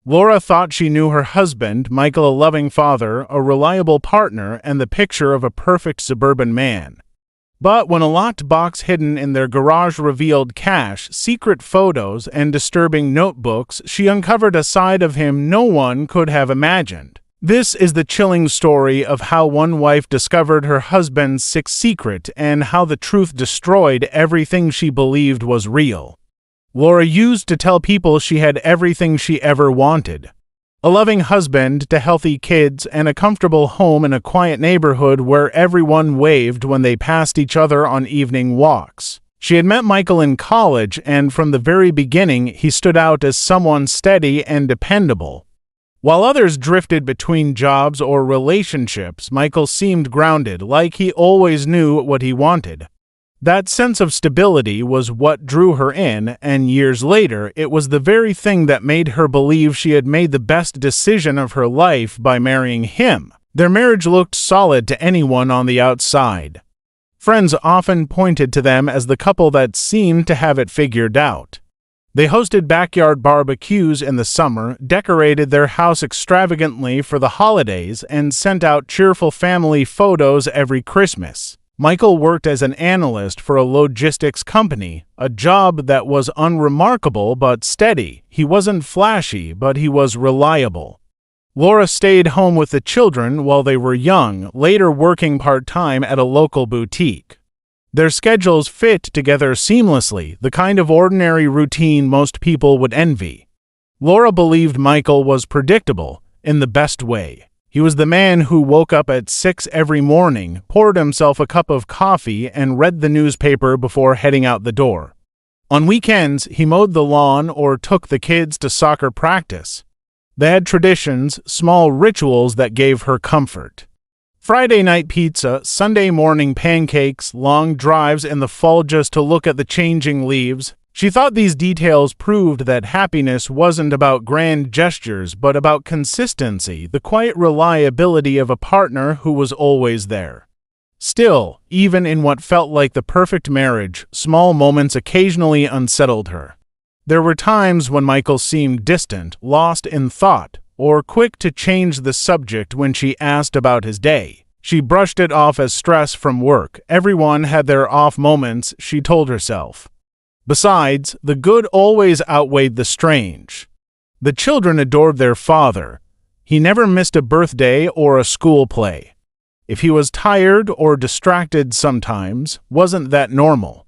Laura thought she knew her husband, Michael, a loving father, a reliable partner, and the picture of a perfect suburban man. But when a locked box hidden in their garage revealed cash, secret photos, and disturbing notebooks, she uncovered a side of him no one could have imagined. This is the chilling story of how one wife discovered her husband's sick secret and how the truth destroyed everything she believed was real. Laura used to tell people she had everything she ever wanted. A loving husband to healthy kids and a comfortable home in a quiet neighborhood where everyone waved when they passed each other on evening walks. She had met Michael in college, and from the very beginning he stood out as someone steady and dependable. While others drifted between jobs or relationships, Michael seemed grounded, like he always knew what he wanted. That sense of stability was what drew her in, and years later, it was the very thing that made her believe she had made the best decision of her life by marrying him. Their marriage looked solid to anyone on the outside. Friends often pointed to them as the couple that seemed to have it figured out. They hosted backyard barbecues in the summer, decorated their house extravagantly for the holidays, and sent out cheerful family photos every Christmas. Michael worked as an analyst for a logistics company, a job that was unremarkable but steady. He wasn't flashy, but he was reliable. Laura stayed home with the children while they were young, later working part-time at a local boutique. Their schedules fit together seamlessly, the kind of ordinary routine most people would envy. Laura believed Michael was predictable, in the best way. He was the man who woke up at 6 every morning, poured himself a cup of coffee, and read the newspaper before heading out the door. On weekends, he mowed the lawn or took the kids to soccer practice. They had traditions, small rituals that gave her comfort. Friday night pizza, Sunday morning pancakes, long drives in the fall just to look at the changing leaves. She thought these details proved that happiness wasn't about grand gestures, but about consistency, the quiet reliability of a partner who was always there. Still, even in what felt like the perfect marriage, small moments occasionally unsettled her. There were times when Michael seemed distant, lost in thought, or quick to change the subject when she asked about his day. She brushed it off as stress from work. Everyone had their off moments, she told herself. Besides, the good always outweighed the strange. The children adored their father. He never missed a birthday or a school play. If he was tired or distracted sometimes, wasn't that normal?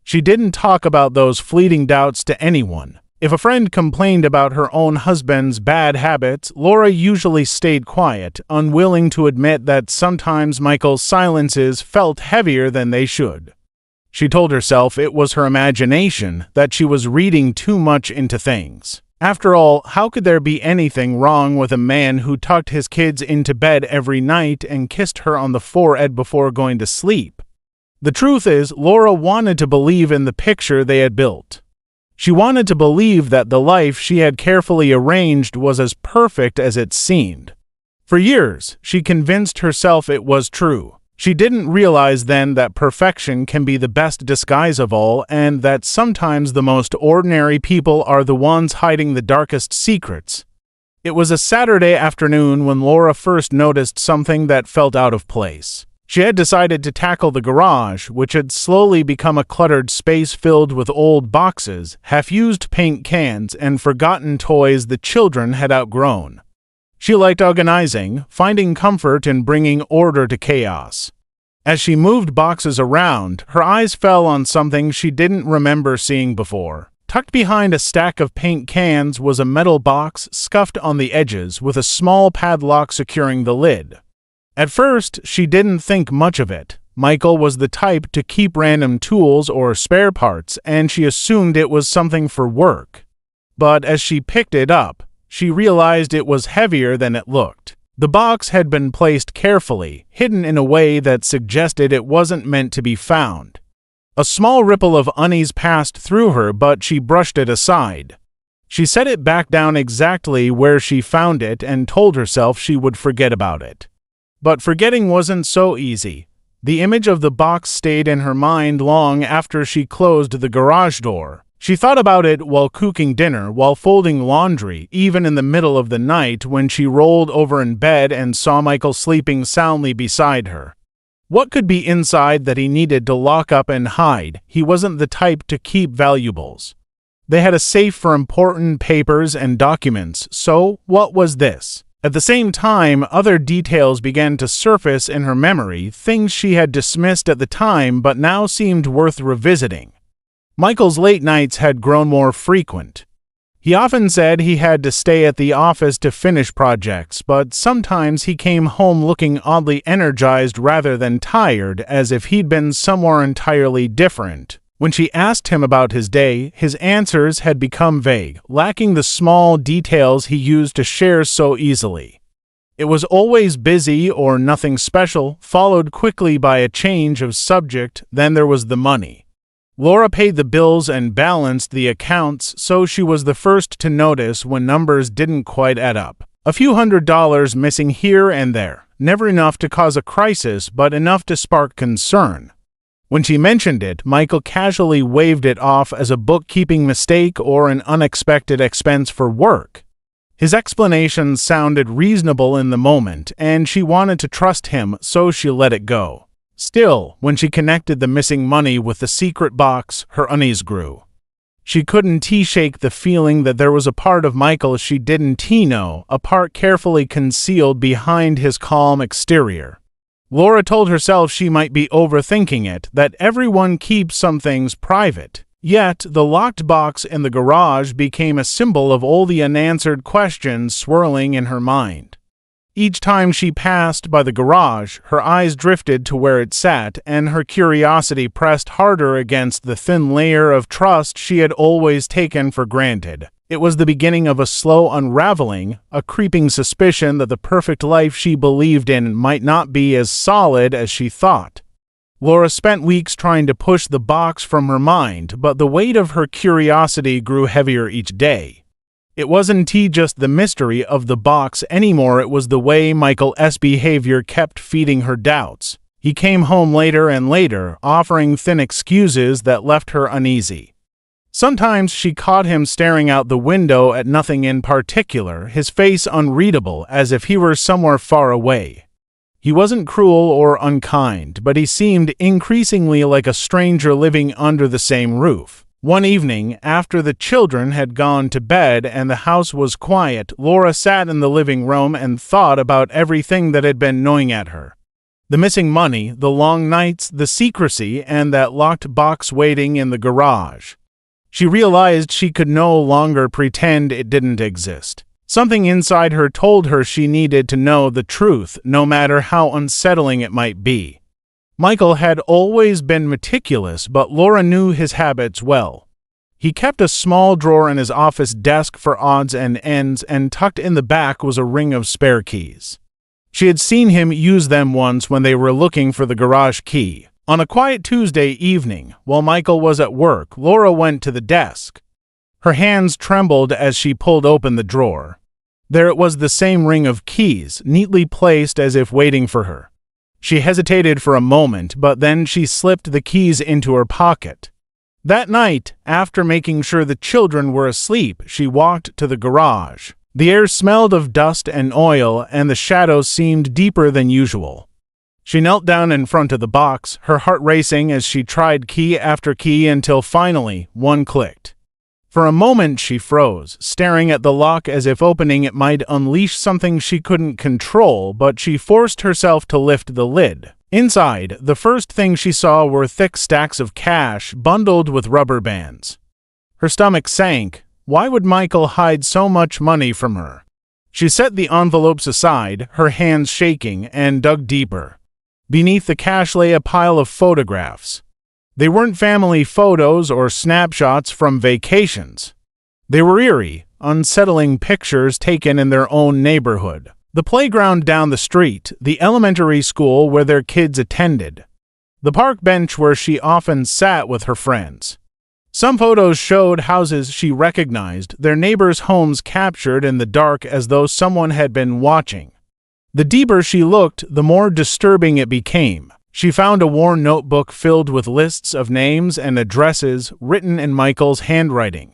She didn't talk about those fleeting doubts to anyone. If a friend complained about her own husband's bad habits, Laura usually stayed quiet, unwilling to admit that sometimes Michael's silences felt heavier than they should. She told herself it was her imagination, that she was reading too much into things. After all, how could there be anything wrong with a man who tucked his kids into bed every night and kissed her on the forehead before going to sleep? The truth is, Laura wanted to believe in the picture they had built. She wanted to believe that the life she had carefully arranged was as perfect as it seemed. For years, she convinced herself it was true. She didn't realize then that perfection can be the best disguise of all, and that sometimes the most ordinary people are the ones hiding the darkest secrets. It was a Saturday afternoon when Laura first noticed something that felt out of place. She had decided to tackle the garage, which had slowly become a cluttered space filled with old boxes, half-used paint cans, and forgotten toys the children had outgrown. She liked organizing, finding comfort in bringing order to chaos. As she moved boxes around, her eyes fell on something she didn't remember seeing before. Tucked behind a stack of paint cans was a metal box scuffed on the edges with a small padlock securing the lid. At first, she didn't think much of it. Michael was the type to keep random tools or spare parts, and she assumed it was something for work. But as she picked it up, she realized it was heavier than it looked. The box had been placed carefully, hidden in a way that suggested it wasn't meant to be found. A small ripple of unease passed through her, but she brushed it aside. She set it back down exactly where she found it and told herself she would forget about it. But forgetting wasn't so easy. The image of the box stayed in her mind long after she closed the garage door. She thought about it while cooking dinner, while folding laundry, even in the middle of the night when she rolled over in bed and saw Michael sleeping soundly beside her. What could be inside that he needed to lock up and hide? He wasn't the type to keep valuables. They had a safe for important papers and documents, so what was this? At the same time, other details began to surface in her memory, things she had dismissed at the time but now seemed worth revisiting. Michael's late nights had grown more frequent. He often said he had to stay at the office to finish projects, but sometimes he came home looking oddly energized rather than tired, as if he'd been somewhere entirely different. When she asked him about his day, his answers had become vague, lacking the small details he used to share so easily. It was always busy or nothing special, followed quickly by a change of subject. Then there was the money. Laura paid the bills and balanced the accounts, so she was the first to notice when numbers didn't quite add up. A few $100s missing here and there, never enough to cause a crisis, but enough to spark concern. When she mentioned it, Michael casually waved it off as a bookkeeping mistake or an unexpected expense for work. His explanations sounded reasonable in the moment, and she wanted to trust him, so she let it go. Still, when she connected the missing money with the secret box, her unease grew. She couldn't shake the feeling that there was a part of Michael she didn't know, a part carefully concealed behind his calm exterior. Laura told herself she might be overthinking it, that everyone keeps some things private. Yet, the locked box in the garage became a symbol of all the unanswered questions swirling in her mind. Each time she passed by the garage, her eyes drifted to where it sat, and her curiosity pressed harder against the thin layer of trust she had always taken for granted. It was the beginning of a slow unraveling, a creeping suspicion that the perfect life she believed in might not be as solid as she thought. Laura spent weeks trying to push the box from her mind, but the weight of her curiosity grew heavier each day. It wasn't just the mystery of the box anymore, it was the way Michael's behavior kept feeding her doubts. He came home later and later, offering thin excuses that left her uneasy. Sometimes she caught him staring out the window at nothing in particular, his face unreadable, as if he were somewhere far away. He wasn't cruel or unkind, but he seemed increasingly like a stranger living under the same roof. One evening, after the children had gone to bed and the house was quiet, Laura sat in the living room and thought about everything that had been gnawing at her. The missing money, the long nights, the secrecy, and that locked box waiting in the garage. She realized she could no longer pretend it didn't exist. Something inside her told her she needed to know the truth, no matter how unsettling it might be. Michael had always been meticulous, but Laura knew his habits well. He kept a small drawer in his office desk for odds and ends, and tucked in the back was a ring of spare keys. She had seen him use them once when they were looking for the garage key. On a quiet Tuesday evening, while Michael was at work, Laura went to the desk. Her hands trembled as she pulled open the drawer. There it was, the same ring of keys, neatly placed as if waiting for her. She hesitated for a moment, but then she slipped the keys into her pocket. That night, after making sure the children were asleep, she walked to the garage. The air smelled of dust and oil, and the shadows seemed deeper than usual. She knelt down in front of the box, her heart racing as she tried key after key until finally one clicked. For a moment she froze, staring at the lock as if opening it might unleash something she couldn't control, but she forced herself to lift the lid. Inside, the first thing she saw were thick stacks of cash bundled with rubber bands. Her stomach sank. Why would Michael hide so much money from her? She set the envelopes aside, her hands shaking, and dug deeper. Beneath the cash lay a pile of photographs. They weren't family photos or snapshots from vacations. They were eerie, unsettling pictures taken in their own neighborhood. The playground down the street, the elementary school where their kids attended, the park bench where she often sat with her friends. Some photos showed houses she recognized, their neighbors' homes captured in the dark as though someone had been watching. The deeper she looked, the more disturbing it became. She found a worn notebook filled with lists of names and addresses written in Michael's handwriting.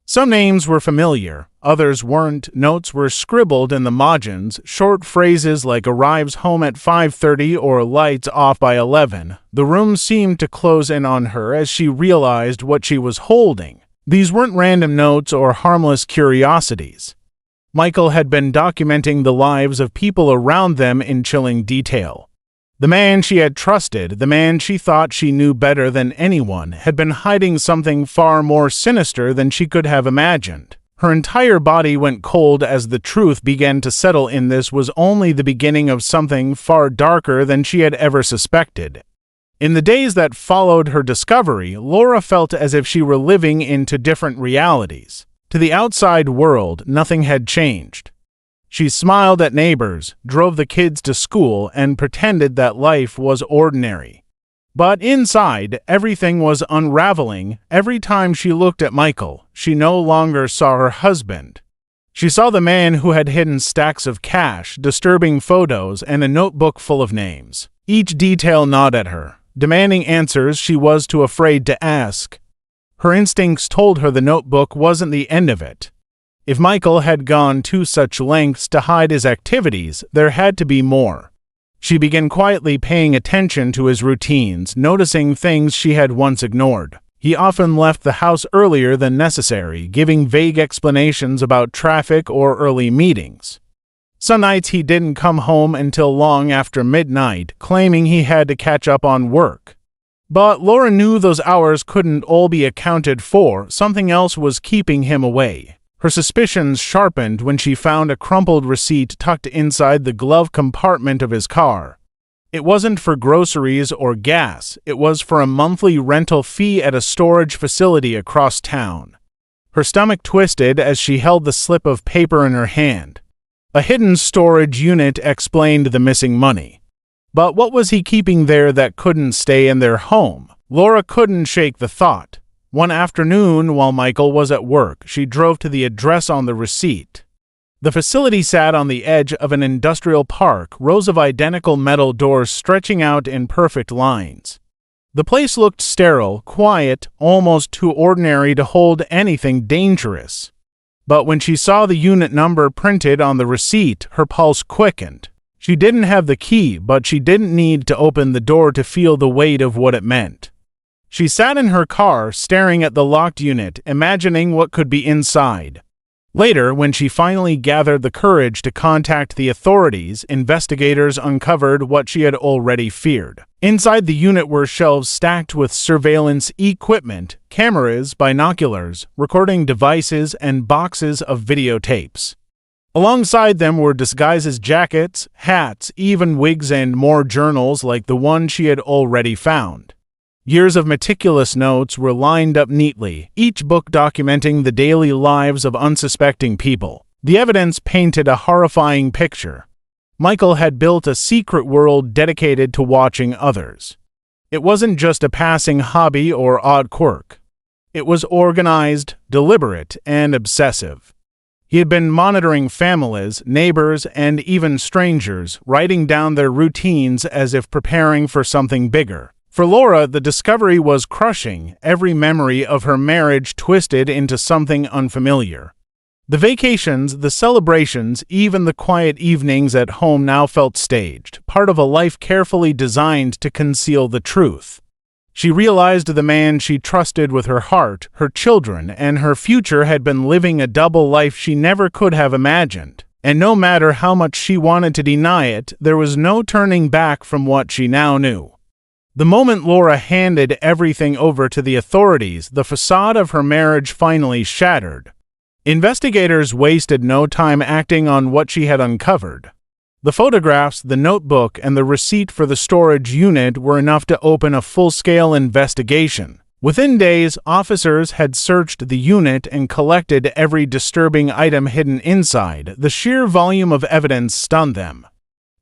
Some names were familiar, others weren't. Notes were scribbled in the margins, short phrases like arrives home at 5:30 or lights off by 11. The room seemed to close in on her as she realized what she was holding. These weren't random notes or harmless curiosities. Michael had been documenting the lives of people around them in chilling detail. The man she had trusted, the man she thought she knew better than anyone, had been hiding something far more sinister than she could have imagined. Her entire body went cold as the truth began to settle in. This was only the beginning of something far darker than she had ever suspected. In the days that followed her discovery, Laura felt as if she were living into different realities. To the outside world, nothing had changed. She smiled at neighbors, drove the kids to school, and pretended that life was ordinary. But inside, everything was unraveling. Every time she looked at Michael, she no longer saw her husband. She saw the man who had hidden stacks of cash, disturbing photos, and a notebook full of names. Each detail gnawed at her, demanding answers she was too afraid to ask. Her instincts told her the notebook wasn't the end of it. If Michael had gone to such lengths to hide his activities, there had to be more. She began quietly paying attention to his routines, noticing things she had once ignored. He often left the house earlier than necessary, giving vague explanations about traffic or early meetings. Some nights he didn't come home until long after midnight, claiming he had to catch up on work. But Laura knew those hours couldn't all be accounted for. Something else was keeping him away. Her suspicions sharpened when she found a crumpled receipt tucked inside the glove compartment of his car. It wasn't for groceries or gas, it was for a monthly rental fee at a storage facility across town. Her stomach twisted as she held the slip of paper in her hand. A hidden storage unit explained the missing money. But what was he keeping there that couldn't stay in their home? Laura couldn't shake the thought. One afternoon, while Michael was at work, she drove to the address on the receipt. The facility sat on the edge of an industrial park, rows of identical metal doors stretching out in perfect lines. The place looked sterile, quiet, almost too ordinary to hold anything dangerous. But when she saw the unit number printed on the receipt, her pulse quickened. She didn't have the key, but she didn't need to open the door to feel the weight of what it meant. She sat in her car, staring at the locked unit, imagining what could be inside. Later, when she finally gathered the courage to contact the authorities, investigators uncovered what she had already feared. Inside the unit were shelves stacked with surveillance equipment, cameras, binoculars, recording devices, and boxes of videotapes. Alongside them were disguises, jackets, hats, even wigs, and more journals like the one she had already found. Years of meticulous notes were lined up neatly, each book documenting the daily lives of unsuspecting people. The evidence painted a horrifying picture. Michael had built a secret world dedicated to watching others. It wasn't just a passing hobby or odd quirk. It was organized, deliberate, and obsessive. He had been monitoring families, neighbors, and even strangers, writing down their routines as if preparing for something bigger. For Laura, the discovery was crushing, every memory of her marriage twisted into something unfamiliar. The vacations, the celebrations, even the quiet evenings at home now felt staged, part of a life carefully designed to conceal the truth. She realized the man she trusted with her heart, her children, and her future had been living a double life she never could have imagined. And no matter how much she wanted to deny it, there was no turning back from what she now knew. The moment Laura handed everything over to the authorities, the facade of her marriage finally shattered. Investigators wasted no time acting on what she had uncovered. The photographs, the notebook, and the receipt for the storage unit were enough to open a full-scale investigation. Within days, officers had searched the unit and collected every disturbing item hidden inside. The sheer volume of evidence stunned them.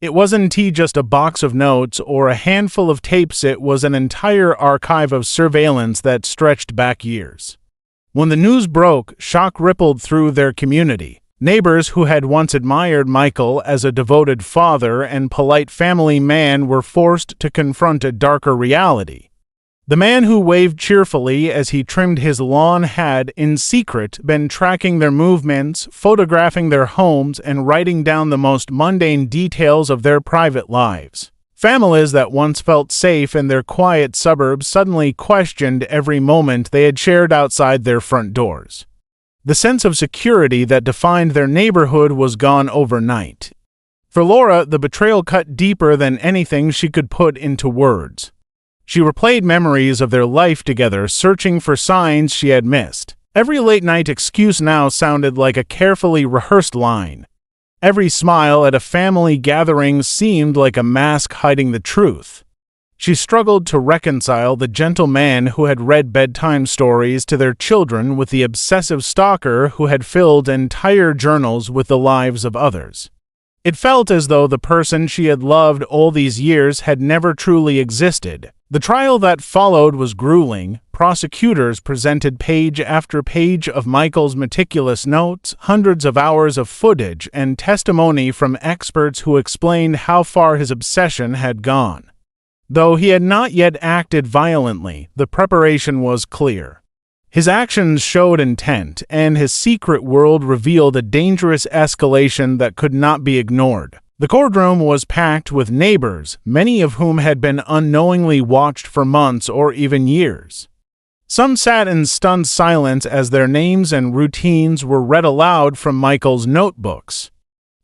It wasn't just a box of notes or a handful of tapes, it was an entire archive of surveillance that stretched back years. When the news broke, shock rippled through their community. Neighbors who had once admired Michael as a devoted father and polite family man were forced to confront a darker reality. The man who waved cheerfully as he trimmed his lawn had, in secret, been tracking their movements, photographing their homes, and writing down the most mundane details of their private lives. Families that once felt safe in their quiet suburbs suddenly questioned every moment they had shared outside their front doors. The sense of security that defined their neighborhood was gone overnight. For Laura, the betrayal cut deeper than anything she could put into words. She replayed memories of their life together, searching for signs she had missed. Every late-night excuse now sounded like a carefully rehearsed line. Every smile at a family gathering seemed like a mask hiding the truth. She struggled to reconcile the gentle man who had read bedtime stories to their children with the obsessive stalker who had filled entire journals with the lives of others. It felt as though the person she had loved all these years had never truly existed. The trial that followed was grueling. Prosecutors presented page after page of Michael's meticulous notes, hundreds of hours of footage, and testimony from experts who explained how far his obsession had gone. Though he had not yet acted violently, the preparation was clear. His actions showed intent, and his secret world revealed a dangerous escalation that could not be ignored. The courtroom was packed with neighbors, many of whom had been unknowingly watched for months or even years. Some sat in stunned silence as their names and routines were read aloud from Michael's notebooks.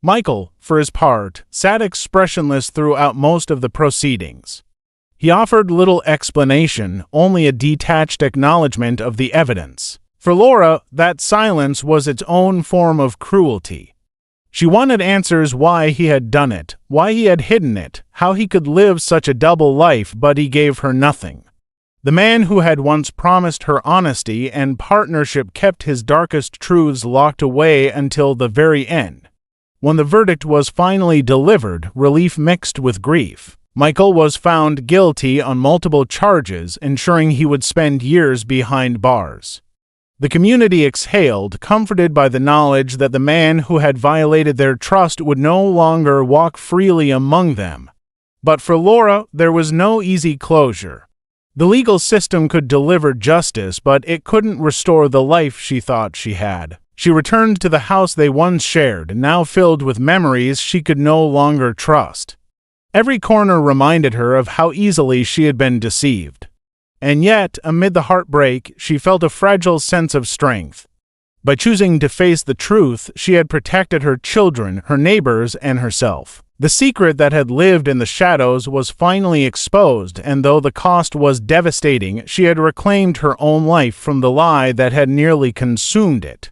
Michael, for his part, sat expressionless throughout most of the proceedings. He offered little explanation, only a detached acknowledgement of the evidence. For Laura, that silence was its own form of cruelty. She wanted answers why he had done it, why he had hidden it, how he could live such a double life, but he gave her nothing. The man who had once promised her honesty and partnership kept his darkest truths locked away until the very end. When the verdict was finally delivered, relief mixed with grief. Michael was found guilty on multiple charges, ensuring he would spend years behind bars. The community exhaled, comforted by the knowledge that the man who had violated their trust would no longer walk freely among them. But for Laura, there was no easy closure. The legal system could deliver justice, but it couldn't restore the life she thought she had. She returned to the house they once shared, now filled with memories she could no longer trust. Every corner reminded her of how easily she had been deceived. And yet, amid the heartbreak, she felt a fragile sense of strength. By choosing to face the truth, she had protected her children, her neighbors, and herself. The secret that had lived in the shadows was finally exposed, and though the cost was devastating, she had reclaimed her own life from the lie that had nearly consumed it.